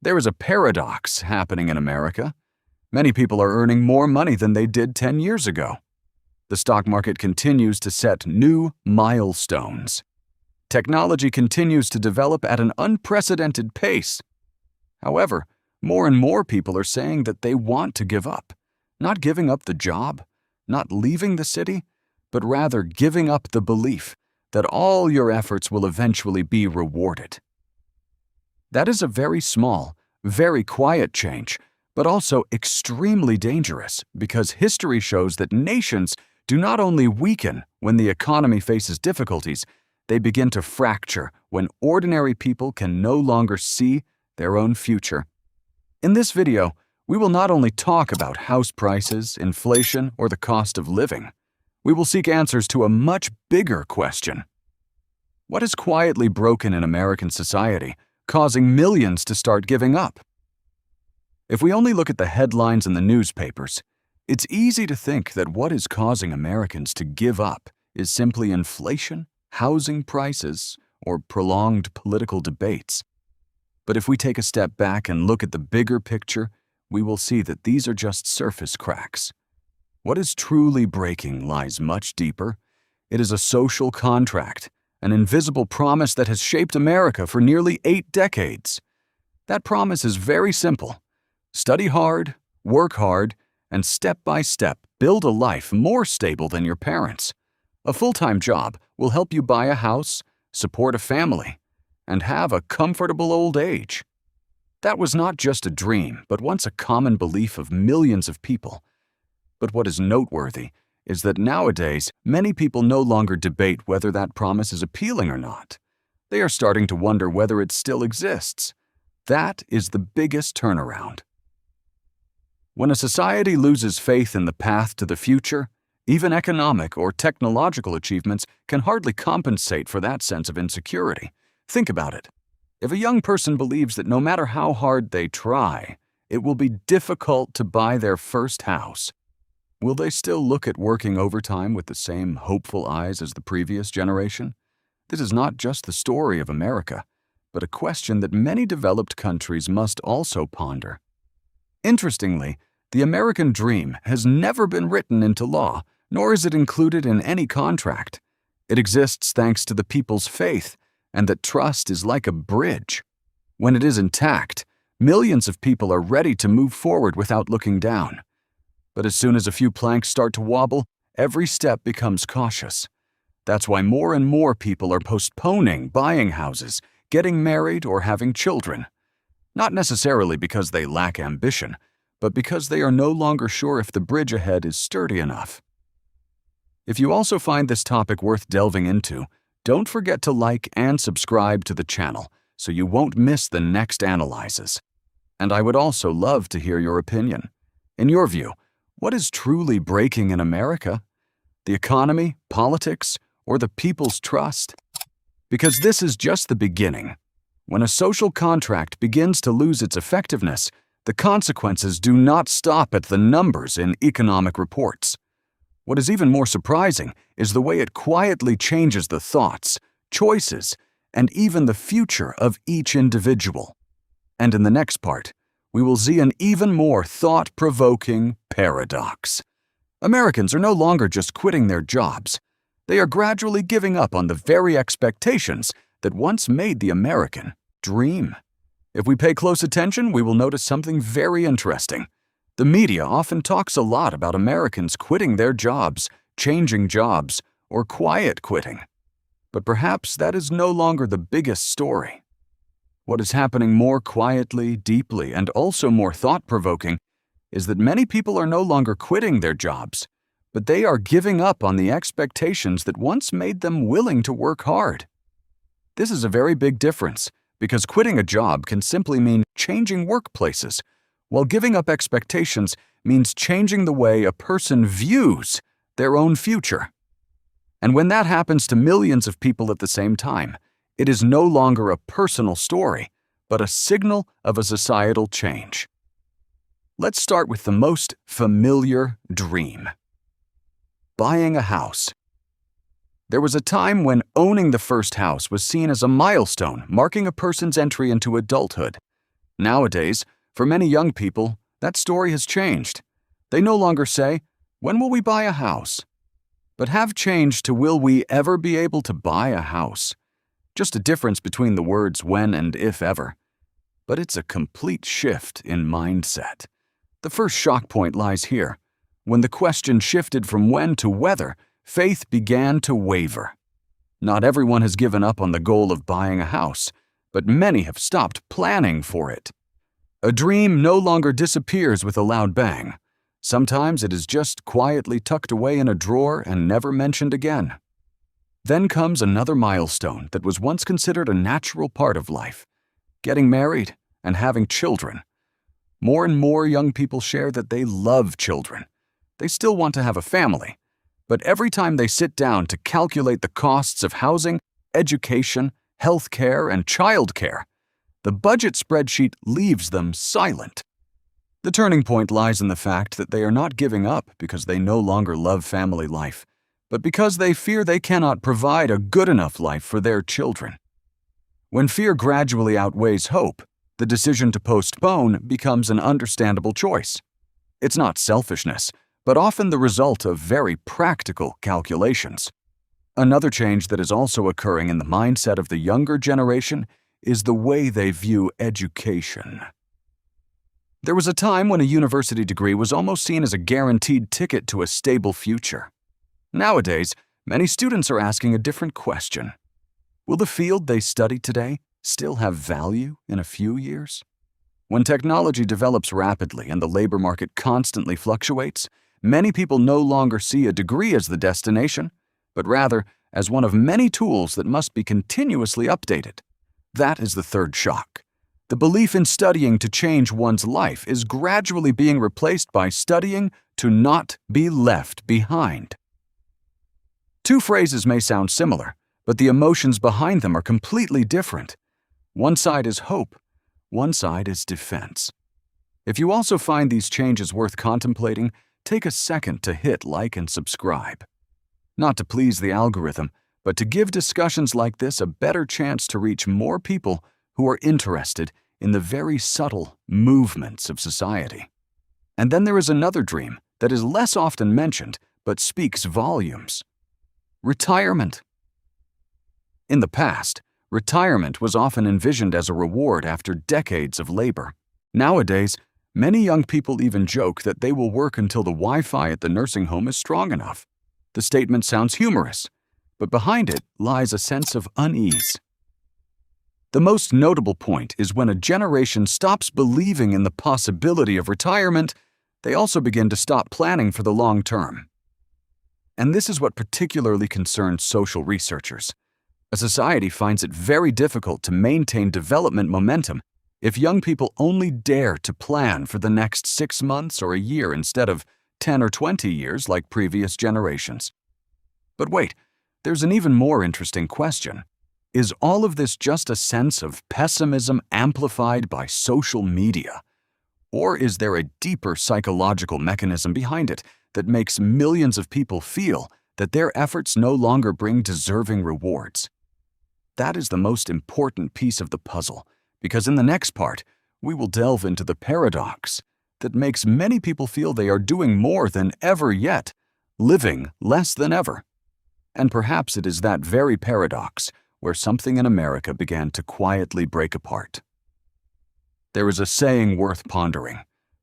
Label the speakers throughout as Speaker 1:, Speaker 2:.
Speaker 1: There is a paradox happening in America. Many people are earning more money than they did 10 years ago. The stock market continues to set new milestones. Technology continues to develop at an unprecedented pace. However, more and more people are saying that they want to give up. Not giving up the job, not leaving the city, but rather giving up the belief that all your efforts will eventually be rewarded. That is a very small, very quiet change, but also extremely dangerous because history shows that nations do not only weaken when the economy faces difficulties, they begin to fracture when ordinary people can no longer see their own future. In this video, we will not only talk about house prices, inflation, or the cost of living. We will seek answers to a much bigger question. What is quietly broken in American society, causing millions to start giving up? If we only look at the headlines in the newspapers, it's easy to think that what is causing Americans to give up is simply inflation, housing prices, or prolonged political debates. But if we take a step back and look at the bigger picture, we will see that these are just surface cracks. What is truly breaking lies much deeper. It is a social contract, an invisible promise that has shaped America for nearly 8 decades. That promise is very simple. Study hard, work hard, and step by step build a life more stable than your parents. A full-time job will help you buy a house, support a family, and have a comfortable old age. That was not just a dream, but once a common belief of millions of people. But what is noteworthy is that nowadays, many people no longer debate whether that promise is appealing or not. They are starting to wonder whether it still exists. That is the biggest turnaround. When a society loses faith in the path to the future, even economic or technological achievements can hardly compensate for that sense of insecurity. Think about it. If a young person believes that no matter how hard they try, it will be difficult to buy their first house, will they still look at working overtime with the same hopeful eyes as the previous generation? This is not just the story of America, but a question that many developed countries must also ponder. Interestingly, the American dream has never been written into law, nor is it included in any contract. It exists thanks to the people's faith, and that trust is like a bridge. When it is intact, millions of people are ready to move forward without looking down. But as soon as a few planks start to wobble, every step becomes cautious. That's why more and more people are postponing buying houses, getting married, or having children. Not necessarily because they lack ambition, but because they are no longer sure if the bridge ahead is sturdy enough. If you also find this topic worth delving into, don't forget to like and subscribe to the channel so you won't miss the next analyses. And I would also love to hear your opinion. In your view, what is truly breaking in America? The economy, politics, or the people's trust? Because this is just the beginning. When a social contract begins to lose its effectiveness, the consequences do not stop at the numbers in economic reports. What is even more surprising is the way it quietly changes the thoughts, choices, and even the future of each individual. And in the next part, we will see an even more thought-provoking paradox. Americans are no longer just quitting their jobs. They are gradually giving up on the very expectations that once made the American dream. If we pay close attention, we will notice something very interesting. The media often talks a lot about Americans quitting their jobs, changing jobs, or quiet quitting. But perhaps that is no longer the biggest story. What is happening more quietly, deeply, and also more thought-provoking is that many people are no longer quitting their jobs, but they are giving up on the expectations that once made them willing to work hard. This is a very big difference, because quitting a job can simply mean changing workplaces, while giving up expectations means changing the way a person views their own future. And when that happens to millions of people at the same time, it is no longer a personal story, but a signal of a societal change. Let's start with the most familiar dream: buying a house. There was a time when owning the first house was seen as a milestone marking a person's entry into adulthood. Nowadays, for many young people, that story has changed. They no longer say, "When will we buy a house?" but have changed to, "Will we ever be able to buy a house?" Just a difference between the words when and if ever. But it's a complete shift in mindset. The first shock point lies here. When the question shifted from when to whether, faith began to waver. Not everyone has given up on the goal of buying a house, but many have stopped planning for it. A dream no longer disappears with a loud bang. Sometimes it is just quietly tucked away in a drawer and never mentioned again. Then comes another milestone that was once considered a natural part of life: getting married and having children. More and more young people share that they love children. They still want to have a family, but every time they sit down to calculate the costs of housing, education, health care, and child care, the budget spreadsheet leaves them silent. The turning point lies in the fact that they are not giving up because they no longer love family life, but because they fear they cannot provide a good enough life for their children. When fear gradually outweighs hope, the decision to postpone becomes an understandable choice. It's not selfishness, but often the result of very practical calculations. Another change that is also occurring in the mindset of the younger generation is the way they view education. There was a time when a university degree was almost seen as a guaranteed ticket to a stable future. Nowadays, many students are asking a different question. Will the field they study today still have value in a few years? When technology develops rapidly and the labor market constantly fluctuates, many people no longer see a degree as the destination, but rather as one of many tools that must be continuously updated. That is the third shock. The belief in studying to change one's life is gradually being replaced by studying to not be left behind. Two phrases may sound similar, but the emotions behind them are completely different. One side is hope, one side is defense. If you also find these changes worth contemplating, take a second to hit like and subscribe. Not to please the algorithm, but to give discussions like this a better chance to reach more people who are interested in the very subtle movements of society. And then there is another dream that is less often mentioned, but speaks volumes. Retirement. In the past, retirement was often envisioned as a reward after decades of labor. Nowadays, many young people even joke that they will work until the Wi-Fi at the nursing home is strong enough. The statement sounds humorous, but behind it lies a sense of unease. The most notable point is when a generation stops believing in the possibility of retirement, they also begin to stop planning for the long term. And this is what particularly concerns social researchers. A society finds it very difficult to maintain development momentum if young people only dare to plan for the next 6 months or a year instead of 10 or 20 years like previous generations. But wait, there's an even more interesting question. Is all of this just a sense of pessimism amplified by social media? Or is there a deeper psychological mechanism behind it that makes millions of people feel that their efforts no longer bring deserving rewards? That is the most important piece of the puzzle, because in the next part, we will delve into the paradox that makes many people feel they are doing more than ever yet, living less than ever. And perhaps it is that very paradox where something in America began to quietly break apart. There is a saying worth pondering.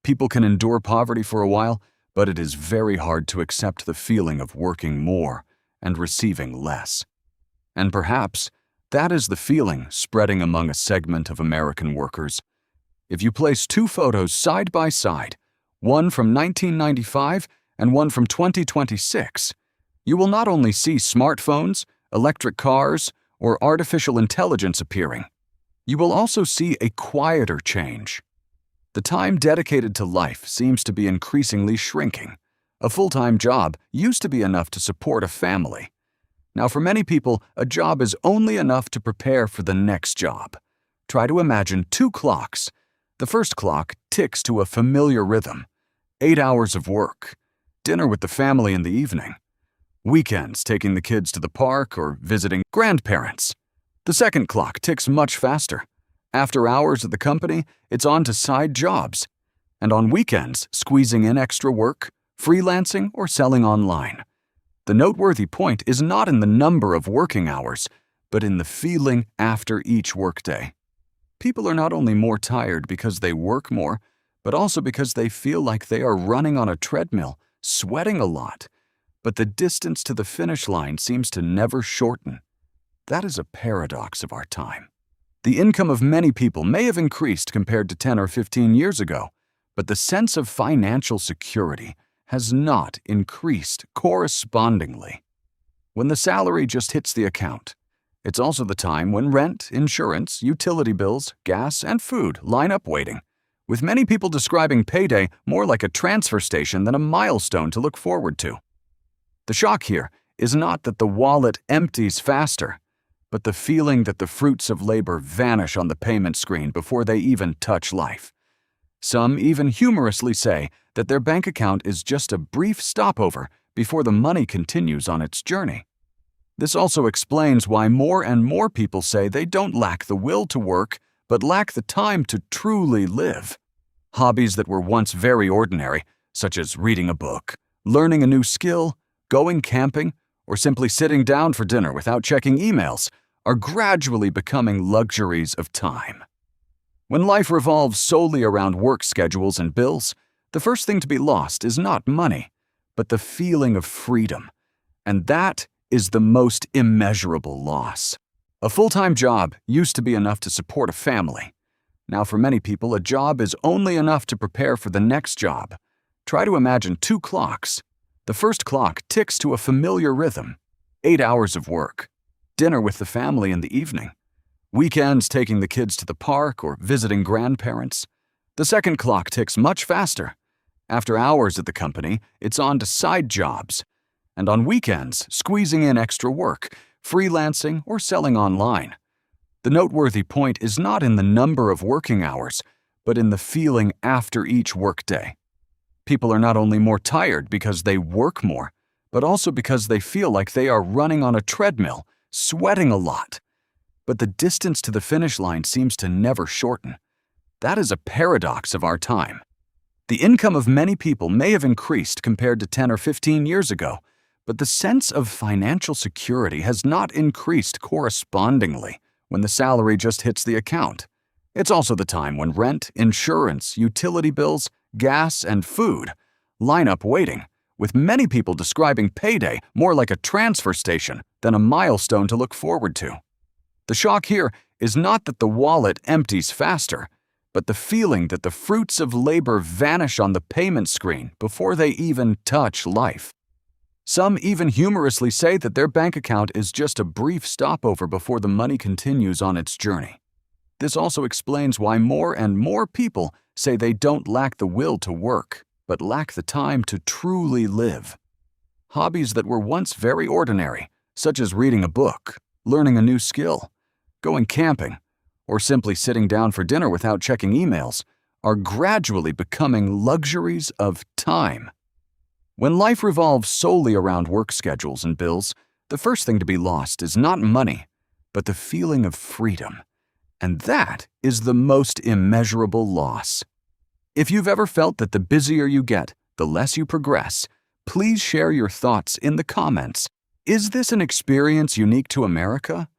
Speaker 1: People can endure poverty for a while, but it is very hard to accept the feeling of working more and receiving less. And perhaps that is the feeling spreading among a segment of American workers. If you place two photos side by side, one from 1995 and one from 2026, you will not only see smartphones, electric cars, or artificial intelligence appearing. You will also see a quieter change. The time dedicated to life seems to be increasingly shrinking. A full-time job used to be enough to support a family. Now, for many people, a job is only enough to prepare for the next job. Try to imagine 2 clocks. The first clock ticks to a familiar rhythm. 8 hours of work. Dinner with the family in the evening. Weekends taking the kids to the park or visiting grandparents. The second clock ticks much faster. After hours at the company, it's on to side jobs. And on weekends, squeezing in extra work, freelancing, or selling online. The noteworthy point is not in the number of working hours, but in the feeling after each workday. People are not only more tired because they work more, but also because they feel like they are running on a treadmill, sweating a lot. But the distance to the finish line seems to never shorten. That is a paradox of our time. The income of many people may have increased compared to 10 or 15 years ago, but the sense of financial security has not increased correspondingly. When the salary just hits the account, it's also the time when rent, insurance, utility bills, gas, and food line up waiting, with many people describing payday more like a transfer station than a milestone to look forward to. The shock here is not that the wallet empties faster, but the feeling that the fruits of labor vanish on the payment screen before they even touch life. Some even humorously say that their bank account is just a brief stopover before the money continues on its journey. This also explains why more and more people say they don't lack the will to work, but lack the time to truly live. Hobbies that were once very ordinary, such as reading a book, learning a new skill, going camping, or simply sitting down for dinner without checking emails, are gradually becoming luxuries of time. When life revolves solely around work schedules and bills, the first thing to be lost is not money, but the feeling of freedom. And that is the most immeasurable loss. A full-time job used to be enough to support a family. Now for many people, a job is only enough to prepare for the next job. Try to imagine 2 clocks. The first clock ticks to a familiar rhythm. 8 hours of work. Dinner with the family in the evening. Weekends taking the kids to the park or visiting grandparents. The second clock ticks much faster. After hours at the company, it's on to side jobs. And on weekends, squeezing in extra work, freelancing, or selling online. The noteworthy point is not in the number of working hours, but in the feeling after each workday. People are not only more tired because they work more, but also because they feel like they are running on a treadmill, sweating a lot. But the distance to the finish line seems to never shorten. That is a paradox of our time. The income of many people may have increased compared to 10 or 15 years ago, but the sense of financial security has not increased correspondingly when the salary just hits the account. It's also the time when rent, insurance, utility bills, gas, and food line up waiting, with many people describing payday more like a transfer station than a milestone to look forward to. The shock here is not that the wallet empties faster, but the feeling that the fruits of labor vanish on the payment screen before they even touch life. Some even humorously say that their bank account is just a brief stopover before the money continues on its journey. This also explains why more and more people say they don't lack the will to work, but lack the time to truly live. Hobbies that were once very ordinary, such as reading a book, learning a new skill, going camping, or simply sitting down for dinner without checking emails, are gradually becoming luxuries of time. When life revolves solely around work schedules and bills, the first thing to be lost is not money, but the feeling of freedom. And that is the most immeasurable loss. If you've ever felt that the busier you get, the less you progress, please share your thoughts in the comments. Is this an experience unique to America?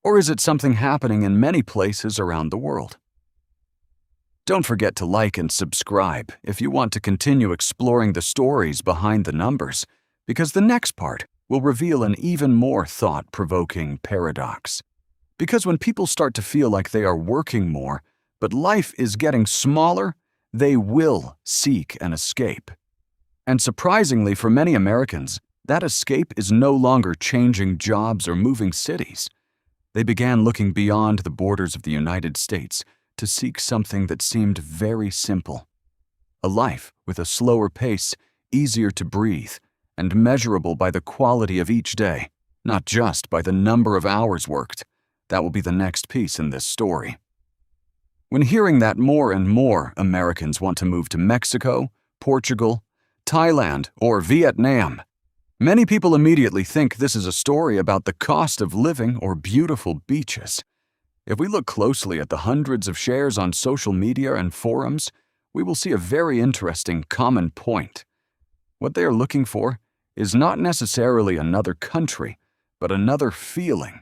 Speaker 1: Or is it something happening in many places around the world? Don't forget to like and subscribe if you want to continue exploring the stories behind the numbers, because the next part will reveal an even more thought-provoking paradox. Because when people start to feel like they are working more, but life is getting smaller, they will seek an escape. And surprisingly for many Americans, that escape is no longer changing jobs or moving cities. They began looking beyond the borders of the United States to seek something that seemed very simple. A life with a slower pace, easier to breathe, and measurable by the quality of each day, not just by the number of hours worked. That will be the next piece in this story. When hearing that more and more Americans want to move to Mexico, Portugal, Thailand, or Vietnam, many people immediately think this is a story about the cost of living or beautiful beaches. If we look closely at the hundreds of shares on social media and forums, we will see a very interesting common point. What they are looking for is not necessarily another country, but another feeling.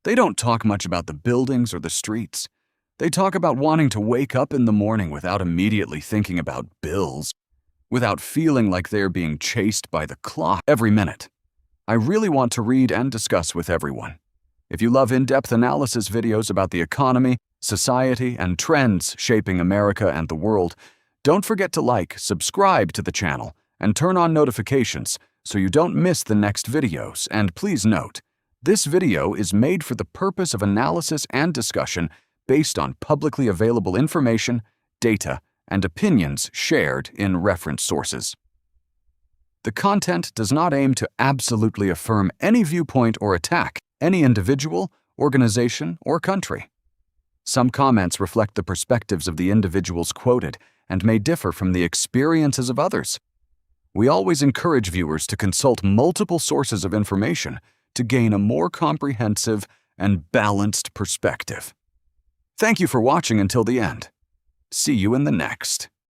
Speaker 1: They don't talk much about the buildings or the streets. They talk about wanting to wake up in the morning without immediately thinking about bills, without feeling like they're being chased by the clock every minute. I really want to read and discuss with everyone. If you love in-depth analysis videos about the economy, society, and trends shaping America and the world, don't forget to like, subscribe to the channel, and turn on notifications so you don't miss the next videos. And please note, this video is made for the purpose of analysis and discussion based on publicly available information, data, and opinions shared in reference sources. The content does not aim to absolutely affirm any viewpoint or attack any individual, organization, or country. Some comments reflect the perspectives of the individuals quoted and may differ from the experiences of others. We always encourage viewers to consult multiple sources of information to gain a more comprehensive and balanced perspective. Thank you for watching until the end. See you in the next.